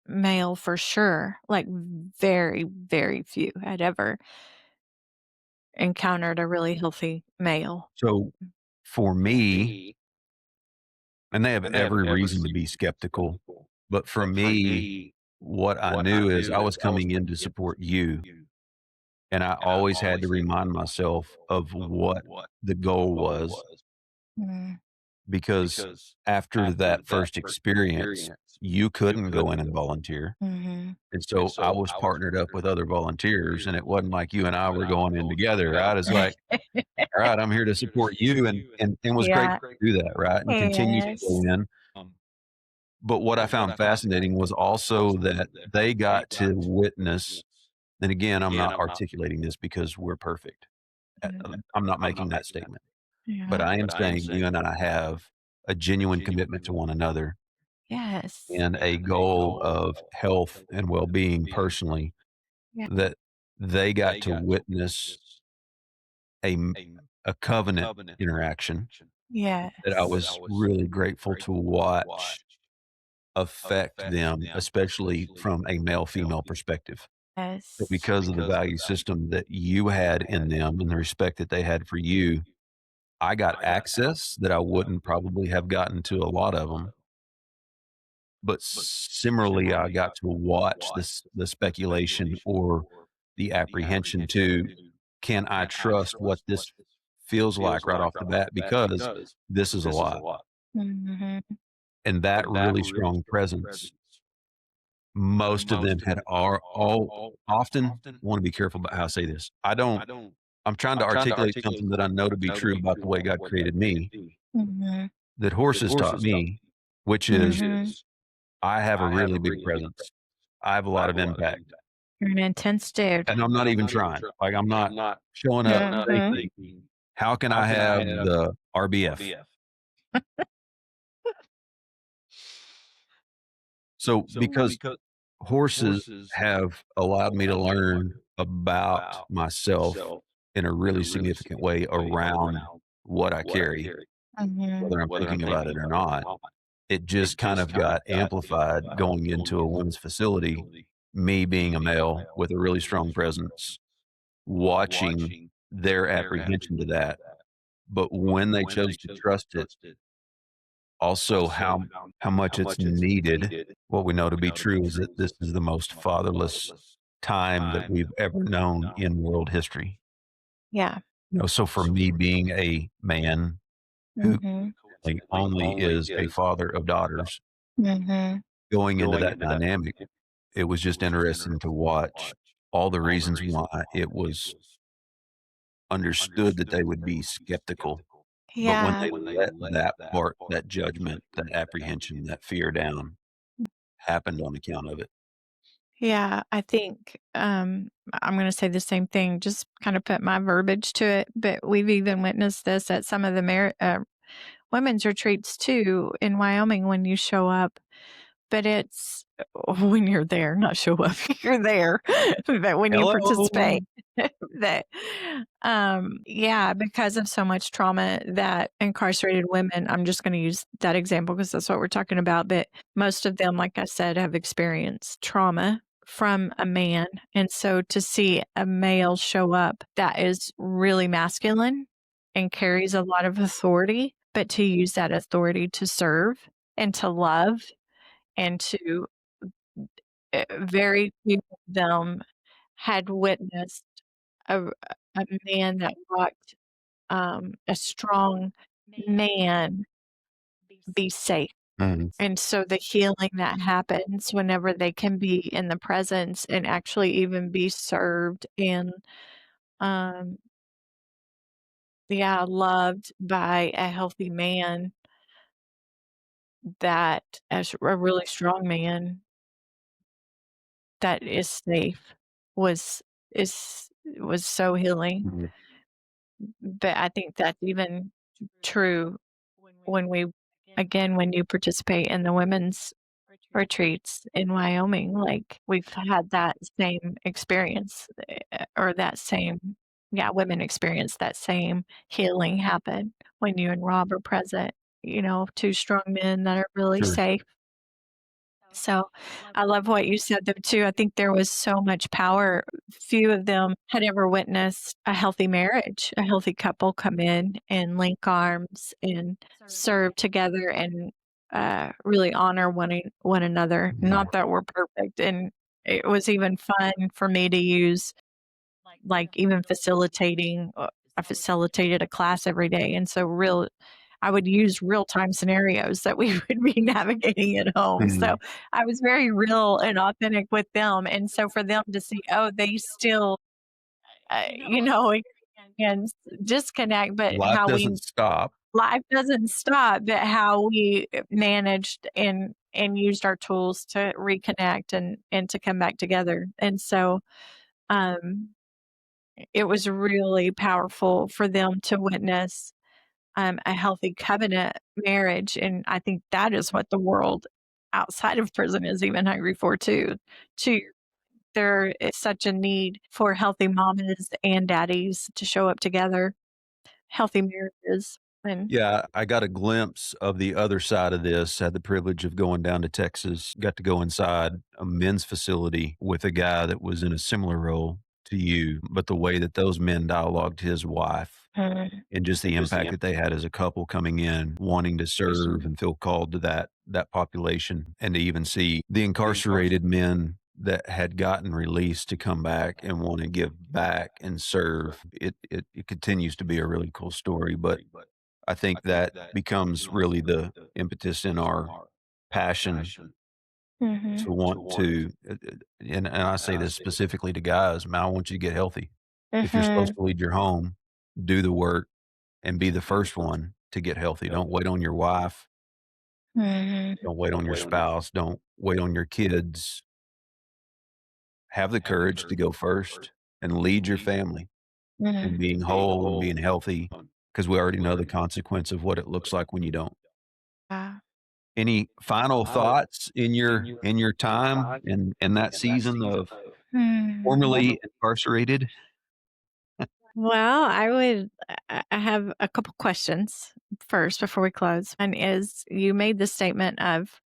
Speaker 1: male for sure, like, very, very few had ever encountered a really healthy male.
Speaker 2: So for me, and they have every reason to be skeptical, but for me, what I knew is I was coming in to support you. And I always had to remind myself of what the goal was
Speaker 1: Mm,
Speaker 2: because after that first experience, you couldn't go in and volunteer.
Speaker 1: mhm.
Speaker 2: And so I was partnered up with other volunteers, and it wasn't like you and I were going in together, right? It's like, all right, I'm here to support you and was
Speaker 1: Yeah,
Speaker 2: grateful to do that, right? And continue to go
Speaker 1: yes.
Speaker 2: in. But what I found fascinating was also that they got to witness, and again, I'm not articulating this because we're perfect.
Speaker 1: Mm,
Speaker 2: I'm not making that statement, but
Speaker 1: yeah.
Speaker 2: I am saying you and I have a genuine commitment to one another
Speaker 1: Yes.
Speaker 2: and a goal of health and well-being personally
Speaker 1: Yeah.
Speaker 2: that they got to witness a m a covenant interaction that I
Speaker 1: Yes.
Speaker 2: was really grateful to watch affect them, especially from a male-female perspective. But
Speaker 1: Yes.
Speaker 2: because of the value system that you had in them and the respect that they had for you, I got access that I wouldn't probably have gotten to a lot of them. But similarly, I got to watch the speculation or the apprehension to, can I trust what this feels like right off the bat? Because this is a lot.
Speaker 1: Mhm.
Speaker 2: And that really strong presence, most of them had are all often I want to be careful about how I say this. I'm trying to articulate something that I know to be true about the way God created me.
Speaker 1: Mhm.
Speaker 2: that horses taught me, which is
Speaker 1: Mhm.
Speaker 2: I have a really big presence. I have a lot of impact,
Speaker 1: You're an intense dude.
Speaker 2: and I'm not even trying. Like, I'm not showing up
Speaker 1: Mhm.
Speaker 2: thinking, "How can I have the RBF?" So, because horses have allowed me to learn about myself in a really significant way around what I carry,
Speaker 1: Mhm.
Speaker 2: whether I'm thinking about it or not. It just kind of got amplified going into a women's facility, me being a male with a really strong presence, watching their apprehension to that. But when they chose to trust it, also how much it's needed. What we know to be true is that this is the most fatherless time that we've ever known in world history.
Speaker 1: Yeah.
Speaker 2: So for me being a man who
Speaker 1: Mhm.
Speaker 2: like, only is a father of daughters,
Speaker 1: Mhm.
Speaker 2: going into that dynamic, it was just interesting to watch all the reasons why it was understood that they would be skeptical. But when
Speaker 1: Yeah.
Speaker 2: they let that part, that judgment, that apprehension, that fear down, happened on account of it.
Speaker 1: Yeah, I think, I'm gonna say the same thing, just kinda put my verbiage to it, but we've even witnessed this at some of the women's retreats too in Wyoming when you show up. But it's when you're there, not show up, you're there, but when you
Speaker 2: Hello.
Speaker 1: participate, that, yeah, because of so much trauma that incarcerated women I'm just gonna use that example because that's what we're talking about, but most of them, like I said, have experienced trauma from a man, and so to see a male show up that is really masculine and carries a lot of authority, but to use that authority to serve and to love and to very few of them had witnessed a a man that rocked, a strong man be safe.
Speaker 2: Mhm,
Speaker 1: And so the healing that happens whenever they can be in the presence and actually even be served and, um, yeah, loved by a healthy man that as a really strong man that is safe was was so healing.
Speaker 2: mhm,
Speaker 1: But I think that's even true when we again, when you participate in the women's retreats in Wyoming, like, we've had that same experience, or that same yeah, women experience that same healing happen when you and Rob are present, 2 strong men that are really
Speaker 2: sure.
Speaker 1: safe. So, I love what you said though too. I think there was so much power. Few of them had ever witnessed a healthy marriage, a healthy couple come in and link arms and serve together and, really honor one another.
Speaker 2: Mhm,
Speaker 1: Not that we're perfect, and it was even fun for me to use like, even facilitating I facilitated a class every day, and so I would use real-time scenarios that we would be navigating at home, so
Speaker 2: mhm.
Speaker 1: I was very real and authentic with them, and so for them to see, oh, they still, experience disconnect, but
Speaker 2: Life
Speaker 1: how we
Speaker 2: doesn't stop.
Speaker 1: life doesn't stop, but how we managed and used our tools to reconnect and to come back together, and so, um it was really powerful for them to witness, a healthy covenant marriage, and I think that is what the world outside of prison is even hungry for too. To There is such a need for healthy mamas and daddies to show up together, healthy marriages, and
Speaker 2: Yeah, I got a glimpse of the other side of this, had the privilege of going down to Texas, got to go inside a men's facility with a guy that was in a similar role to you, but the way that those men dialogued his wife
Speaker 1: mm,
Speaker 2: and just the impact that they had as a couple coming in, wanting to serve and feel called to that population, and to even see the incarcerated men that had gotten released to come back and want to give back and serve. It continues to be a really cool story, but I think that becomes really the impetus in our passion
Speaker 1: mhm,
Speaker 2: to want to, and I say this specifically to guys, man, I want you to get healthy. If you're supposed
Speaker 1: mhm,
Speaker 2: to lead your home, do the work and be the first one. to get healthy. Don't wait on your wife.
Speaker 1: Mhm.
Speaker 2: Don't wait on your spouse. Don't wait on your kids. Have the courage to go first and lead your family in
Speaker 1: Mhm.
Speaker 2: being whole and being healthy because we already know the consequence of what it looks like when you don't.
Speaker 1: Yeah.
Speaker 2: Any final thoughts in your time in that season of
Speaker 1: Hmm.
Speaker 2: formerly incarcerated?
Speaker 1: Well, I have a couple questions first before we close. One is you made the statement of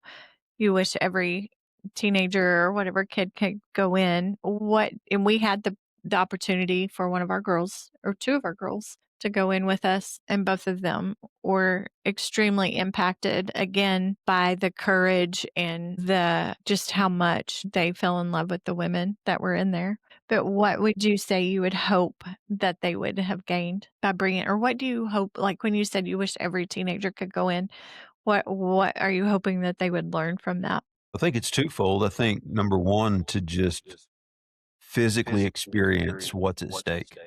Speaker 1: you wish every teenager or whatever kid could go in. What and we had the opportunity for one of our girls or two of our girls to go in with us, and both of them were extremely impacted again by the courage and the just how much they fell in love with the women that were in there. But what would you say you would hope that they would have gained by bringing, or what do you hope, like when you said you wish every teenager could go in, what are you hoping that they would learn from that?
Speaker 2: I think it's twofold. I think number 1, to just physically experience what's at stake.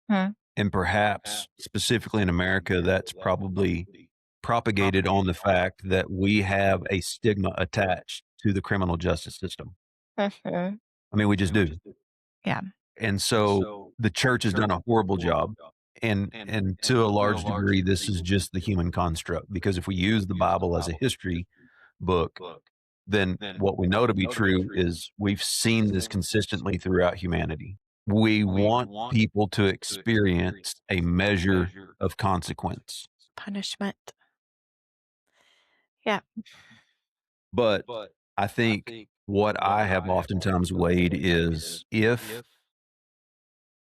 Speaker 1: Hmm.
Speaker 2: And perhaps, specifically in America, that's probably propagated on the fact that we have a stigma attached to the criminal justice system.
Speaker 1: Mhm.
Speaker 2: I mean, we just do.
Speaker 1: Yeah.
Speaker 2: And so the church has done a horrible job. And to a large degree, this is just the human construct. Because if we use the Bible as a history book, then what we know to be true is we've seen this consistently throughout humanity. We want people to experience a measure of consequence.
Speaker 1: Punishment. Yeah.
Speaker 2: But I think what I have oftentimes weighed is if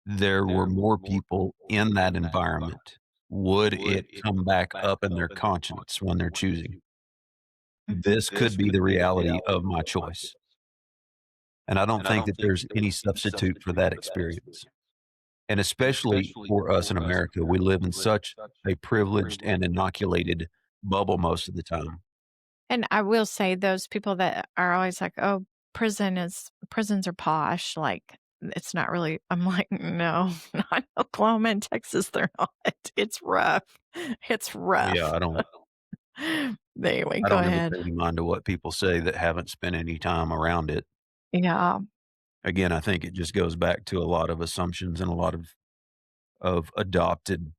Speaker 2: there were more people in that environment, would it come back up in their conscience when they're choosing?
Speaker 1: Mhm.
Speaker 2: This could be the reality of my choice. And I don't think that there's any substitute for that experience. And especially for us in America, we live in such a privileged and inoculated bubble most of the time.
Speaker 1: And I will say those people that are always like, "Oh, prisons are posh," like, it's not really. I'm like, "No, not in Oklahoma and Texas, they're not. It's rough. It's
Speaker 2: Yeah,
Speaker 1: rough." Anyway,
Speaker 2: I
Speaker 1: go
Speaker 2: don't ever
Speaker 1: ahead.
Speaker 2: pay any mind to what people say that haven't spent any time around it.
Speaker 1: Yeah.
Speaker 2: Again, I think it just goes back to a lot of assumptions and a lot of adopted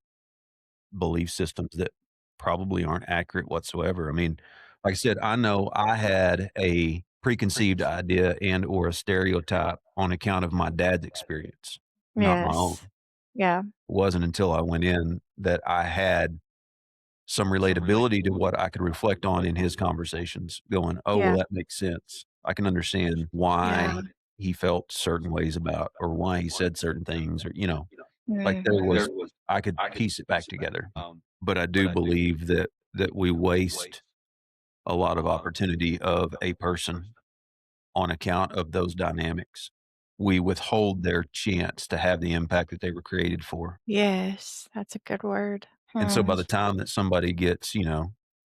Speaker 2: belief systems that probably aren't accurate whatsoever. I mean, like I said, I know I had a preconceived idea and or a stereotype on account of my dad's experience, not my own.
Speaker 1: Yes. Yeah.
Speaker 2: It wasn't until I went in that I had some relatability to what I could reflect on in his conversations, going, "Oh, well,
Speaker 1: Yeah.
Speaker 2: that makes sense. I can understand
Speaker 1: Yeah.
Speaker 2: why he felt certain ways about or why he said certain things," or, like there was
Speaker 1: Mhm.
Speaker 2: I could piece it back together. But I do believe that we waste a lot of opportunity of a person on account of those dynamics. We withhold their chance to have the impact that they were created for.
Speaker 1: Yes, that's a good word.
Speaker 2: And so
Speaker 1: Hmm.
Speaker 2: by the time that somebody gets,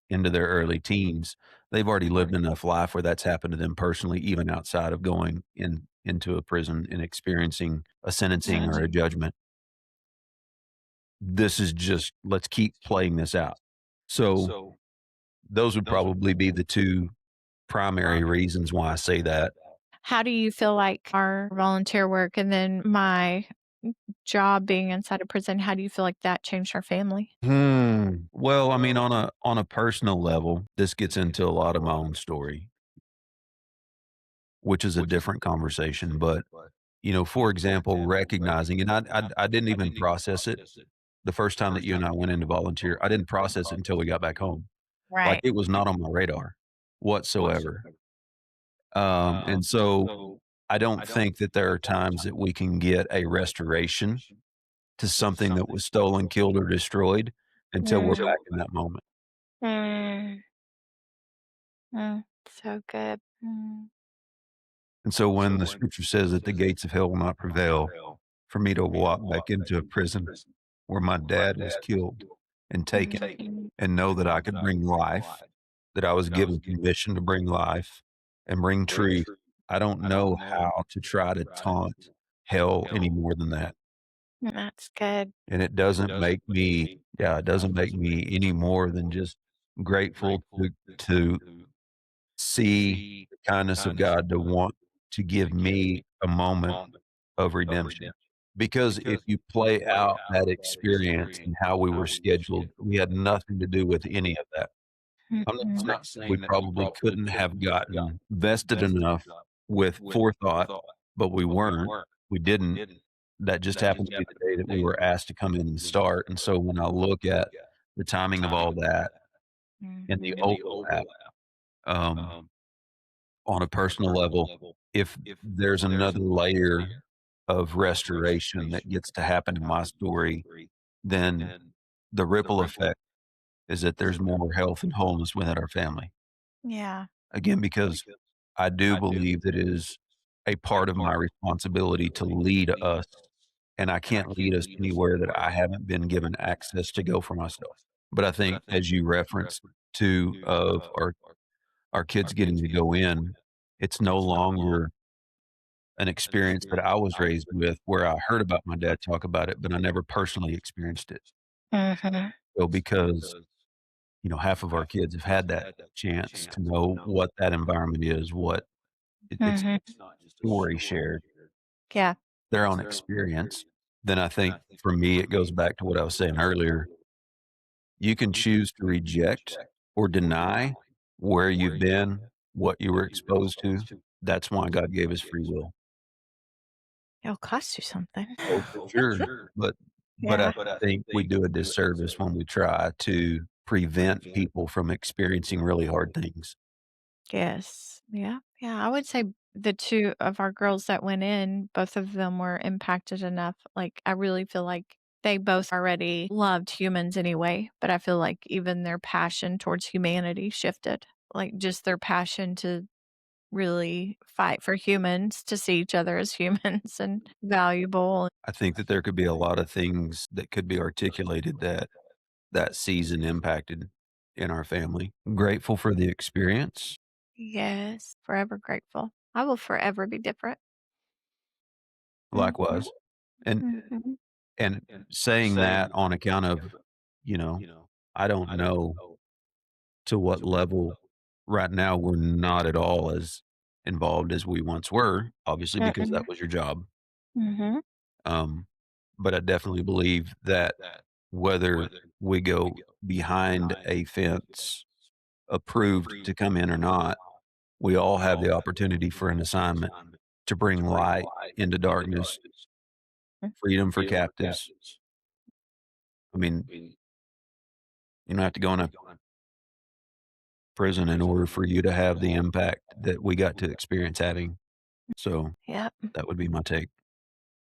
Speaker 2: into their early teens, they've already lived enough life where that's happened to them personally, even outside of going into a prison and experiencing a sentencing or a
Speaker 1: Mhm.
Speaker 2: judgment. This is just let's keep playing this out. So those would probably be the 2 primary reasons why I say that.
Speaker 1: How do you feel like our volunteer work and then my job being inside a prison, how do you feel like that changed our family?
Speaker 2: Well, I mean, on a personal level, this gets into a lot of my own story, which is a different conversation. But, for example, recognizing, and I didn't even process it the first time that you and I went in to volunteer. I didn't process it until we got back home. Like
Speaker 1: Right.
Speaker 2: it was not on my radar whatsoever. And so I don't think that there are times that we can get a restoration to something that was stolen, killed, or destroyed until we're
Speaker 1: Mm,
Speaker 2: back in that moment.
Speaker 1: mm, so good. Mm.
Speaker 2: And so when the scripture says that the gates of hell will not prevail, for me to walk back into a prison where my dad was killed and taken
Speaker 1: Mhm.
Speaker 2: and know that I could bring life, that I was given permission to bring life and bring truth, I don't know how to try to taunt hell any more than that.
Speaker 1: That's good.
Speaker 2: And it doesn't make me yeah, it doesn't make me any more than just grateful to see the kindness of God to want to give me a moment of redemption. Because if you play out that experience and how we were scheduled, we had nothing to do with any of that. I'm not
Speaker 1: Mhm.
Speaker 2: saying that we probably couldn't have gotten vested enough with forethought, but we weren't. We didn't. That just happened to be the day that we were asked to come in and start, and so when I look at the timing of all that and the
Speaker 1: Mhm.
Speaker 2: overlap, um, on a personal level, if there's another layer of restoration that gets to happen in my story, then the ripple effect is that there's more health and wholeness within our family.
Speaker 1: Yeah.
Speaker 2: Again, because I do believe that it is a part of my responsibility to lead us, and I can't lead us anywhere that I haven't been given access to go for myself. But I think as you referenced 2 of our kids getting to go in, it's no longer an experience that I was raised with where I heard about my dad talk about it, but I never personally experienced it.
Speaker 1: Mhm.
Speaker 2: So because, half of our kids have had that chance to know what that environment is, what it's
Speaker 1: Mhm.
Speaker 2: not just a story shared,
Speaker 1: Yeah.
Speaker 2: their own experience, then I think for me, it goes back to what I was saying earlier. You can choose to reject or deny where you've been, what you were exposed to. That's why God gave us free will.
Speaker 1: It'll cost you something.
Speaker 2: Oh, for sure. But but
Speaker 1: Yeah.
Speaker 2: I think we do a disservice when we try to prevent people from experiencing really hard things.
Speaker 1: Yes. Yeah. Yeah. I would say the 2 of our girls that went in, both of them were impacted enough. Like, I really feel like they both already loved humans anyway, but I feel like even their passion towards humanity shifted. Like, just their passion to really fight for humans, to see each other as humans and valuable.
Speaker 2: I think that there could be a lot of things that could be articulated that that season impacted in our family. I'm grateful for the experience.
Speaker 1: Yes. Forever grateful. I will forever be different. Mhm.
Speaker 2: Likewise. And
Speaker 1: Mhm.
Speaker 2: and saying that on account of, you know, I don't know to what level right now we're not at all as involved as we once were, obviously because that
Speaker 1: Mm-mm.
Speaker 2: was your job.
Speaker 1: Mhm.
Speaker 2: Um, but I definitely believe that whether we go behind a fence approved to come in or not, we all have the opportunity for an assignment to bring light into darkness, freedom for captives. I mean, you don't have to go in a prison in order for you to have the impact that we got to experience having. So
Speaker 1: Yep.
Speaker 2: that would be my take.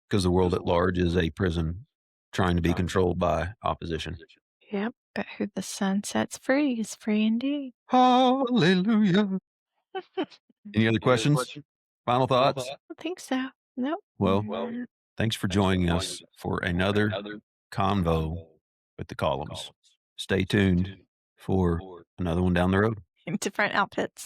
Speaker 2: Because the world at large is a prison trying to be controlled by opposition.
Speaker 1: Yep. But who the sun sets free is free indeed.
Speaker 2: Hallelujah. Any other questions? Final thoughts?
Speaker 1: I think so. Nope.
Speaker 2: Well, thanks for joining us for another convo with the columns. Stay tuned for another one down the road.
Speaker 1: Different outfits.